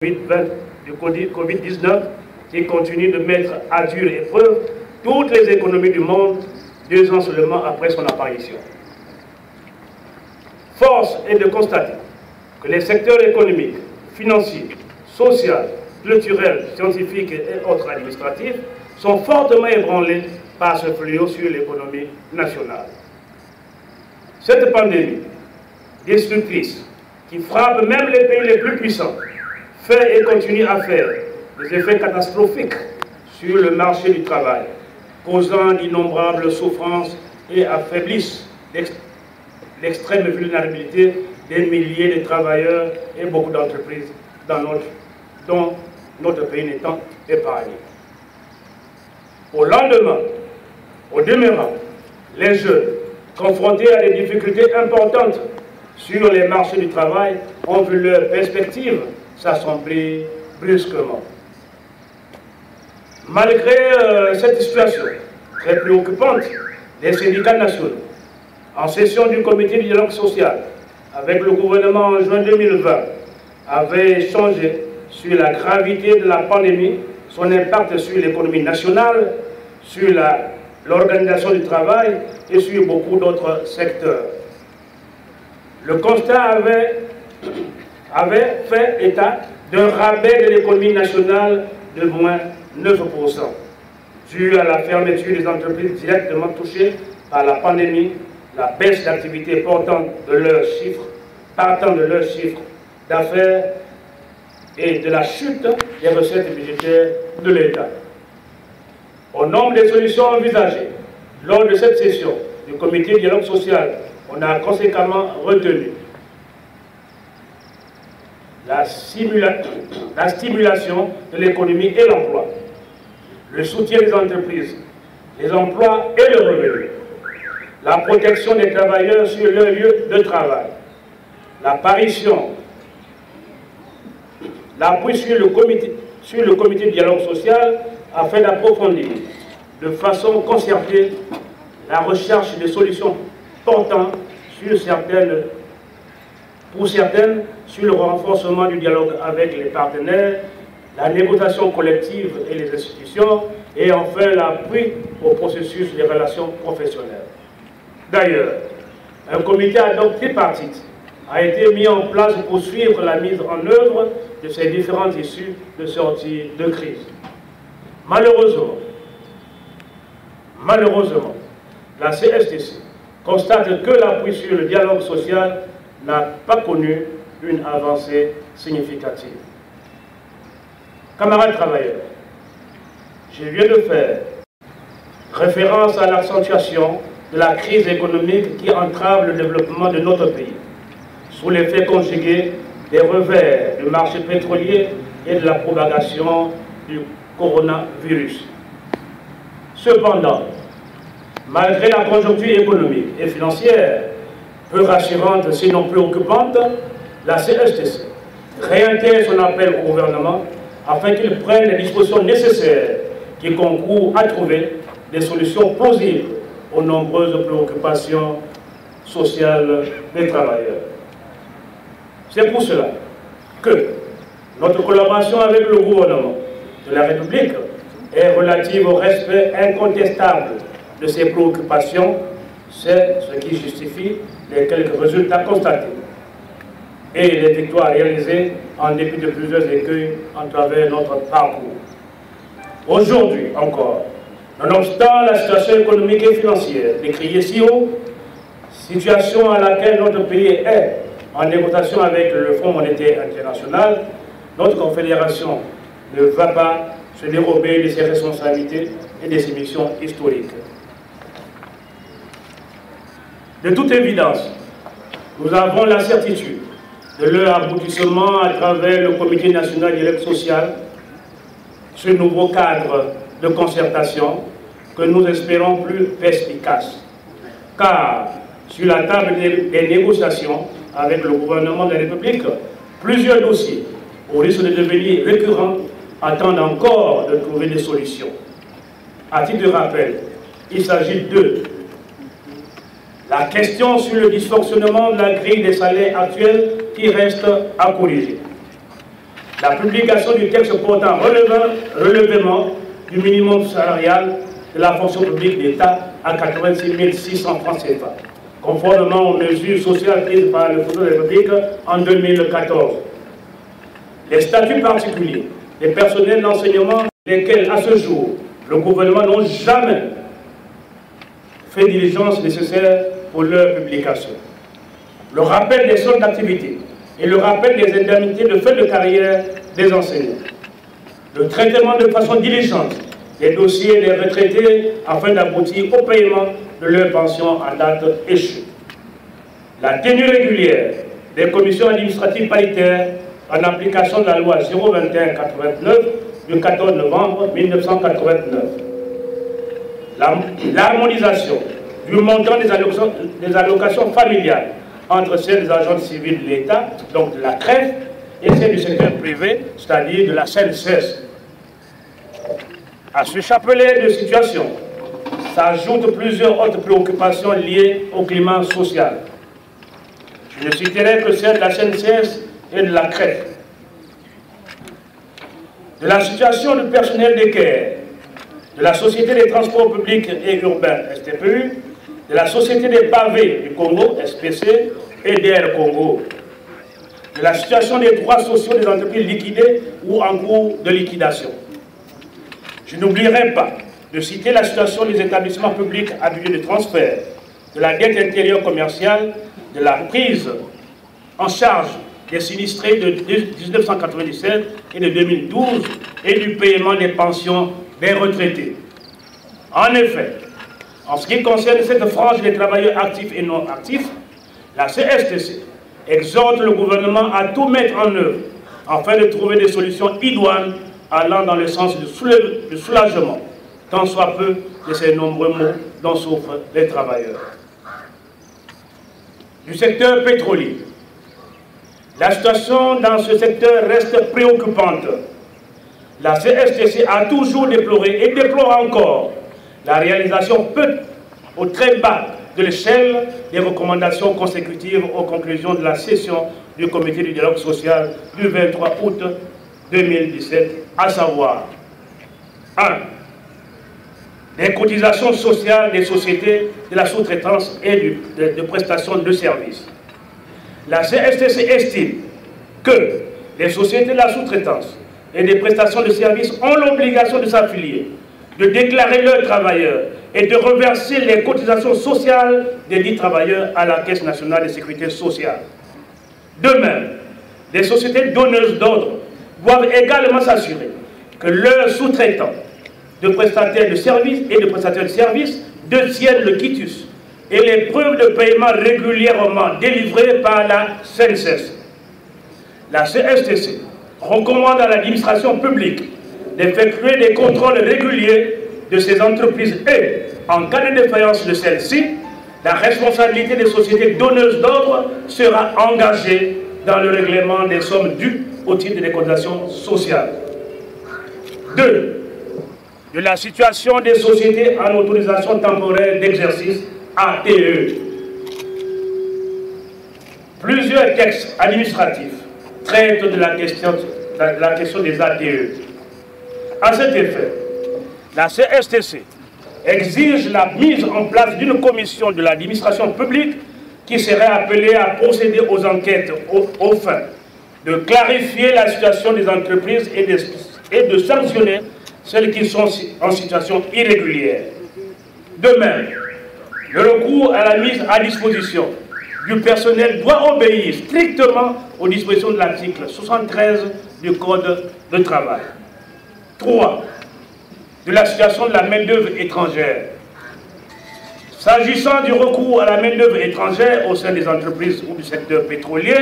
du Covid-19 qui continue de mettre à dure épreuve toutes les économies du monde 2 ans seulement après son apparition. Force est de constater que les secteurs économiques, financiers, sociaux, culturels, scientifiques et autres administratifs sont fortement ébranlés par ce fléau sur l'économie nationale. Cette pandémie destructrice qui frappe même les pays les plus puissants fait et continue à faire des effets catastrophiques sur le marché du travail, causant d'innombrables souffrances et affaiblissent l'extrême vulnérabilité des milliers de travailleurs et beaucoup d'entreprises dont notre pays n'étant épargné. Au lendemain, au demeurant, les jeunes, confrontés à des difficultés importantes sur les marchés du travail, ont vu leurs perspectives s'assombrir brusquement. Malgré cette situation très préoccupante, les syndicats nationaux, en session du comité du dialogue social avec le gouvernement en juin 2020, avaient échangé sur la gravité de la pandémie, son impact sur l'économie nationale, sur l'organisation du travail et sur beaucoup d'autres secteurs. Le constat avait fait état d'un rabais de l'économie nationale de moins 9%, dû à la fermeture des entreprises directement touchées par la pandémie, la baisse d'activité partant de leurs chiffres d'affaires et de la chute des recettes budgétaires de l'État. Au nombre des solutions envisagées lors de cette session du comité de dialogue social, on a conséquemment retenu la stimulation de l'économie et l'emploi, le soutien des entreprises, les emplois et le revenu, la protection des travailleurs sur leur lieu de travail, l'appui sur le comité de dialogue social afin d'approfondir de façon concertée la recherche de solutions portant pour certaines sur le renforcement du dialogue avec les partenaires, la négociation collective et les institutions, et enfin l'appui au processus des relations professionnelles. D'ailleurs, un comité ad hoc tripartite a été mis en place pour suivre la mise en œuvre de ces différentes issues de sortie de crise. Malheureusement, la CSTC constate que l'appui sur le dialogue social n'a pas connu une avancée significative. Camarades travailleurs, je viens de faire référence à l'accentuation de la crise économique qui entrave le développement de notre pays, sous l'effet conjugué des revers du marché pétrolier et de la propagation du coronavirus. Cependant, malgré la conjoncture économique et financière peu rassurante, sinon préoccupante, la CSTC réintègre son appel au gouvernement afin qu'il prenne les dispositions nécessaires qui concourent à trouver des solutions plausibles aux nombreuses préoccupations sociales des travailleurs. C'est pour cela que notre collaboration avec le gouvernement de la République est relative au respect incontestable de ces préoccupations. C'est ce qui justifie les quelques résultats constatés et les victoires réalisées en dépit de plusieurs écueils en travers notre parcours. Aujourd'hui encore, nonobstant la situation économique et financière décriée si haut, situation à laquelle notre pays est en négociation avec le Fonds monétaire international, notre confédération ne va pas se dérober de ses responsabilités et de ses missions historiques. De toute évidence, nous avons la certitude de leur aboutissement à travers le Comité national du dialogue social, ce nouveau cadre de concertation que nous espérons plus perspicace. Car sur la table des négociations avec le gouvernement de la République, plusieurs dossiers, au risque de devenir récurrents, attendent encore de trouver des solutions. À titre de rappel, il s'agit de la question sur le dysfonctionnement de la grille des salaires actuels qui reste à corriger. la publication du texte portant relèvement du minimum salarial de la fonction publique d'État à 86 600 francs CFA, conformément aux mesures sociales prises par le président de la République en 2014. Les statuts particuliers des personnels d'enseignement, lesquels à ce jour, le gouvernement n'a jamais fait diligence nécessaire pour leur publication. Le rappel des soldes d'activité et le rappel des indemnités de fin de carrière des enseignants. Le traitement de façon diligente des dossiers des retraités afin d'aboutir au paiement de leurs pensions à date échue. La tenue régulière des commissions administratives paritaires en application de la loi 021-89 du 14 novembre 1989. L'harmonisation du montant des allocations familiales entre celles des agents civils de l'État, donc de la CREF, et celles du secteur privé, c'est-à-dire de la CNCS. À ce chapelet de situation s'ajoutent plusieurs autres préoccupations liées au climat social. Je ne citerai que celles de la CNCS et de la CREF. De la situation du personnel des CAIR, de la Société des transports publics et urbains, STPU, de la Société des pavés du Congo, SPC, et d'Air Congo, de la situation des droits sociaux des entreprises liquidées ou en cours de liquidation. Je n'oublierai pas de citer la situation des établissements publics à budget de transfert, de la dette intérieure commerciale, de la prise en charge des sinistrés de 1997 et de 2012 et du paiement des pensions des retraités. En effet, en ce qui concerne cette frange des travailleurs actifs et non actifs, la CSTC exhorte le gouvernement à tout mettre en œuvre afin de trouver des solutions idoines allant dans le sens du soulagement, tant soit peu de ces nombreux maux dont souffrent les travailleurs. Du secteur pétrolier, la situation dans ce secteur reste préoccupante. La CSTC a toujours déploré et déplore encore la réalisation peu au très bas de l'échelle des recommandations consécutives aux conclusions de la session du comité du dialogue social du 23 août 2017, à savoir 1. Les cotisations sociales des sociétés de la sous-traitance et de prestations de services. La CSTC estime que les sociétés de la sous-traitance et des prestations de services ont l'obligation de s'affilier, de déclarer leurs travailleurs et de reverser les cotisations sociales des dits travailleurs à la Caisse nationale de sécurité sociale. De même, les sociétés donneuses d'ordre doivent également s'assurer que leurs sous-traitants de prestataires de services et de prestataires de services détiennent le quitus et les preuves de paiement régulièrement délivrées par la CNCS. La CSTC recommande à l'administration publique d'effectuer des contrôles réguliers de ces entreprises et, en cas de défaillance de celles-ci, la responsabilité des sociétés donneuses d'ordre sera engagée dans le règlement des sommes dues au titre des cotisations sociales. 2. De la situation des sociétés en autorisation temporaire d'exercice, ATE. Plusieurs textes administratifs traitent de la question des ATE. À cet effet, la CSTC exige la mise en place d'une commission de l'administration publique qui serait appelée à procéder aux enquêtes aux fins de clarifier la situation des entreprises et de sanctionner celles qui sont en situation irrégulière. De même, le recours à la mise à disposition du personnel doit obéir strictement aux dispositions de l'article 73 du Code de travail. 3. De la situation de la main-d'œuvre étrangère. S'agissant du recours à la main-d'œuvre étrangère au sein des entreprises ou du secteur pétrolier,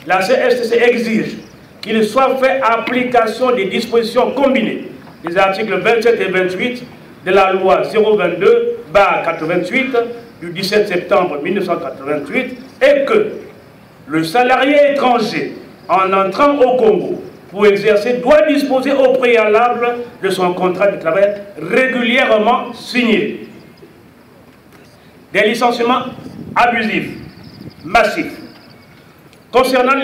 la CSTC exige qu'il soit fait application des dispositions combinées des articles 27 et 28 de la loi 022/88 du 17 septembre 1988 et que le salarié étranger en entrant au Congo pour exercer doit disposer au préalable de son contrat de travail régulièrement signé. Des licenciements abusifs, massifs, Concernant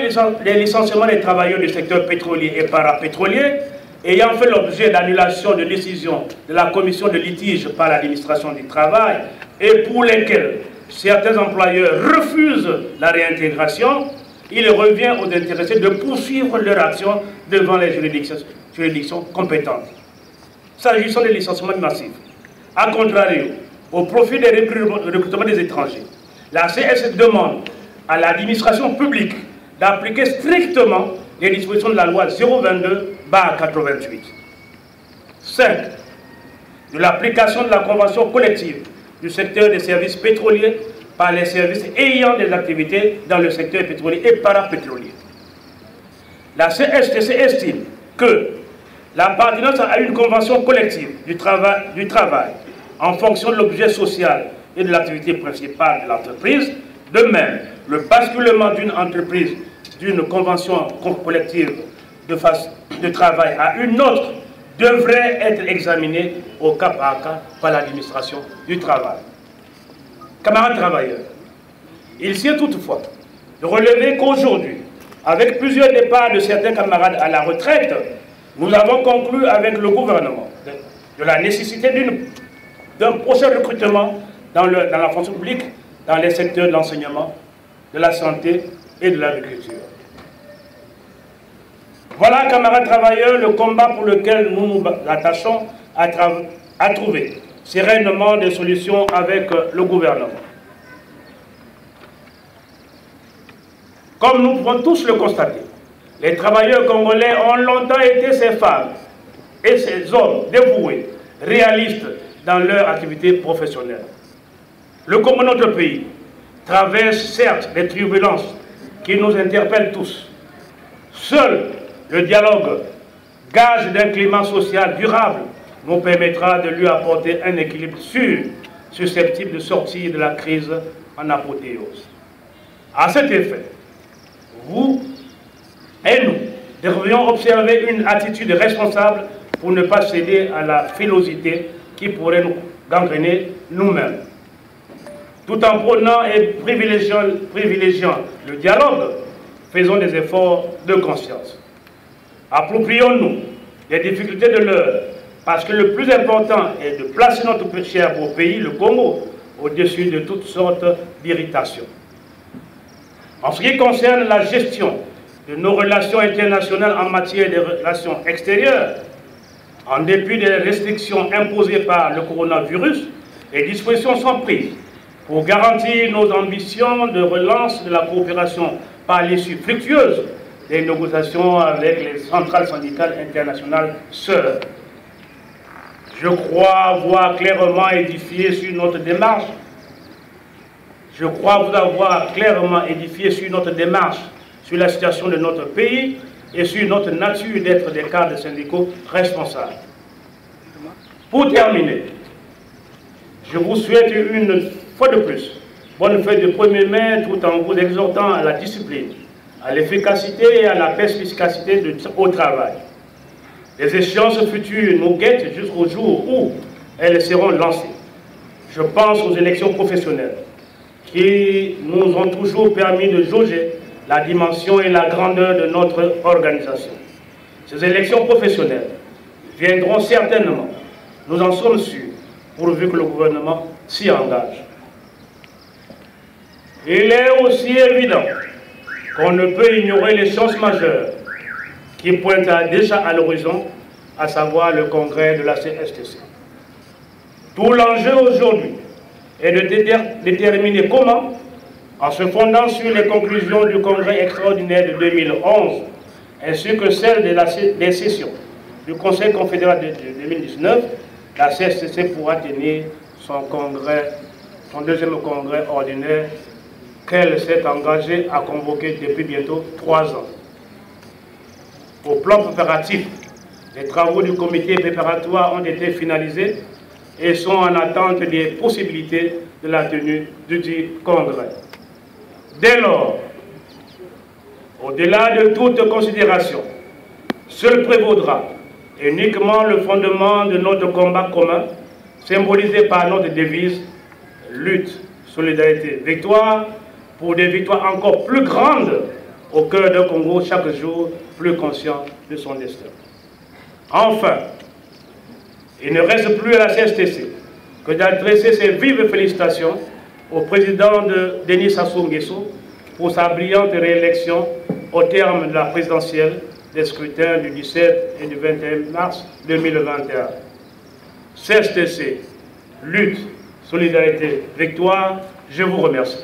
les licenciements des travailleurs du secteur pétrolier et parapétrolier, ayant fait l'objet d'annulation de décision de la commission de litige par l'administration du travail et pour lesquels certains employeurs refusent la réintégration, il revient aux intéressés de poursuivre leur action devant les juridictions compétentes. S'agissant des licenciements massifs, à contrario, au profit des recrutements des étrangers, la CS demande à l'administration publique d'appliquer strictement les dispositions de la loi 022/88. 5. De l'application de la convention collective du secteur des services pétroliers par les services ayant des activités dans le secteur pétrolier et parapétrolier. La CSTC estime que l'appartenance à une convention collective du travail en fonction de l'objet social et de l'activité principale de l'entreprise. De même, le basculement d'une entreprise d'une convention collective de travail à une autre devrait être examiné au cas par cas par l'administration du travail. Camarades travailleurs, il sied toutefois de relever qu'aujourd'hui, avec plusieurs départs de certains camarades à la retraite, nous avons conclu avec le gouvernement de la nécessité d'un prochain recrutement dans la fonction publique, dans les secteurs de l'enseignement, de la santé et de l'agriculture. Voilà, camarades travailleurs, le combat pour lequel nous nous attachons à trouver sereinement des solutions avec le gouvernement. Comme nous pouvons tous le constater, les travailleurs congolais ont longtemps été ces femmes et ces hommes dévoués, réalistes dans leur activité professionnelle. Le Congo, notre pays, traverse certes des turbulences qui nous interpellent tous. Seul le dialogue, gage d'un climat social durable, nous permettra de lui apporter un équilibre sûr, susceptible de sortir de la crise en apothéose. À cet effet, vous et nous devrions observer une attitude responsable pour ne pas céder à la frilosité qui pourrait nous gangréner nous-mêmes. Tout en prônant et privilégiant le dialogue, faisons des efforts de conscience. Approprions-nous des difficultés de l'heure, parce que le plus important est de placer notre cher beau pays, le Congo, au-dessus de toutes sortes d'irritations. En ce qui concerne la gestion de nos relations internationales en matière de relations extérieures, en dépit des restrictions imposées par le coronavirus, les dispositions sont prises pour garantir nos ambitions de relance de la coopération par l'issue fructueuse des négociations avec les centrales syndicales internationales sœurs. Je crois avoir clairement édifié sur notre démarche. Je crois vous avoir clairement édifié sur notre démarche, sur la situation de notre pays et sur notre nature d'être des cadres syndicaux responsables. Pour terminer, je vous souhaite une fois de plus bonne fête de 1er mai, tout en vous exhortant à la discipline, à l'efficacité et à la perspicacité au travail. Les échéances futures nous guettent jusqu'au jour où elles seront lancées. Je pense aux élections professionnelles qui nous ont toujours permis de jauger la dimension et la grandeur de notre organisation. Ces élections professionnelles viendront certainement, nous en sommes sûrs, pourvu que le gouvernement s'y engage. Il est aussi évident qu'on ne peut ignorer les chances majeures qui pointent déjà à l'horizon, à savoir le congrès de la CSTC. Tout l'enjeu aujourd'hui est de déterminer comment, en se fondant sur les conclusions du congrès extraordinaire de 2011, ainsi que celles des sessions du Conseil confédéral de 2019, la CSTC pourra tenir son deuxième congrès ordinaire qu'elle s'est engagée à convoquer depuis bientôt 3 ans. Au plan préparatif, les travaux du comité préparatoire ont été finalisés et sont en attente des possibilités de la tenue du congrès. Dès lors, au-delà de toute considération, seul prévaudra uniquement le fondement de notre combat commun, symbolisé par notre devise « Lutte, solidarité, victoire », pour des victoires encore plus grandes au cœur d'un Congo chaque jour plus conscient de son destin. Enfin, il ne reste plus à la CSTC que d'adresser ses vives félicitations au président Denis Sassou Nguesso pour sa brillante réélection au terme de la présidentielle des scrutins du 17 et du 21 mars 2021. CSTC, lutte, solidarité, victoire, je vous remercie.